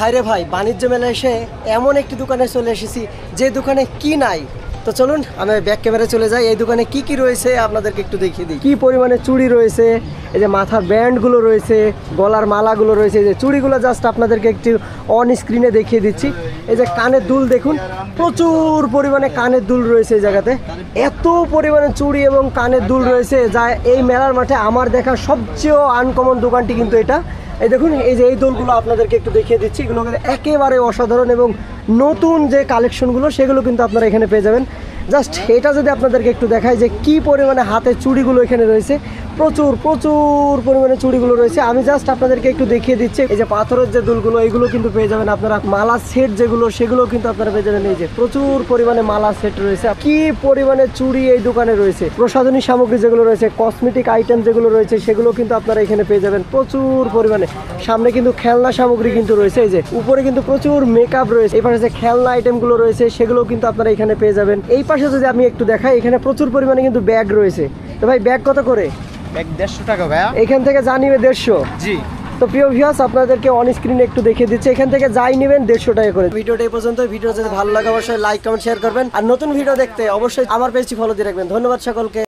ভাইরে ভাই, বাণিজ্য মেলায় এসে এমন একটি দোকানে চলে এসেছি যে দোকানে কি নাই। তো চলুন আমি ব্যাক ক্যামেরা চলে যাই, এই দোকানে কি কি রয়েছে আপনাদেরকে একটু দেখিয়ে দিই। কি পরিমাণে চুড়ি রয়েছে, এই যে মাথার ব্যান্ডগুলো রয়েছে, গলার মালাগুলো রয়েছে, এই যে চুড়িগুলো জাস্ট আপনাদেরকে একটু অন স্ক্রিনে দেখিয়ে দিচ্ছি। এই যে কানের দুল দেখুন, প্রচুর পরিমাণে কানের দুল রয়েছে এই জায়গাতে। এত পরিমাণে চুড়ি এবং কানের দুল রয়েছে যা এই মেলার মাঠে আমার দেখা সবচেয়ে আনকমন দোকানটি কিন্তু এটা। এই দেখুন, এই যে এই দোলগুলো আপনাদেরকে একটু দেখিয়ে দিচ্ছি, এগুলো একেবারে অসাধারণ এবং নতুন যে কালেকশনগুলো সেগুলো কিন্তু আপনারা এখানে পেয়ে যাবেন। জাস্ট এটা যদি আপনাদেরকে একটু দেখাই যে কি পরিমাণে হাতের চুড়িগুলো এখানে রয়েছে, প্রচুর প্রচুর পরিমাণে চুড়িগুলো রয়েছে। আমি জাস্ট আপনাদেরকে একটু দেখিয়ে দিচ্ছি। এই যে পাথরের যে দুলগুলো এগুলো কিন্তু পেয়ে যাবেন আপনারা। মালা সেট যেগুলো সেগুলো কিন্তু আপনারা পেয়ে যাবেন। এই যে প্রচুর পরিমাণে মালা সেট রয়েছে, কি পরিমাণে চুড়ি এই দোকানে রয়েছে। প্রসাধনী সামগ্রী যেগুলো রয়েছে, কসমেটিক আইটেম যেগুলো রয়েছে সেগুলো কিন্তু আপনারা এখানে পেয়ে যাবেন প্রচুর পরিমাণে। সামনে কিন্তু খেলনা সামগ্রী কিন্তু রয়েছে, এই যে উপরে কিন্তু প্রচুর মেকআপ রয়েছে। এই পাশে যে খেলনা আইটেমগুলো রয়েছে সেগুলো কিন্তু আপনারা এখানে পেয়ে যাবেন। এই পাশে যদি আমি একটু দেখাই, এখানে প্রচুর পরিমাণে কিন্তু ব্যাগ রয়েছে। তো ভাই ব্যাগ কত করে? ব্যাগ 150 টাকা ভাইয়া। এখান থেকে যা নিবে 150। জি। তো প্রিয় ভিউয়ার্স, আপনাদেরকে অন স্ক্রিনে একটু দেখিয়ে দিচ্ছি, এখান থেকে যাই নেবেন 150 টাকা করে। ভিডিওটা এই পর্যন্ত। ভিডিও যদি ভালো লাগে অবশ্যই লাইক কমেন্ট শেয়ার করবেন, আর নতুন ভিডিও দেখতে অবশ্যই আমার পেজটি ফলো দিয়ে রাখবেন। ধন্যবাদ সকলকে।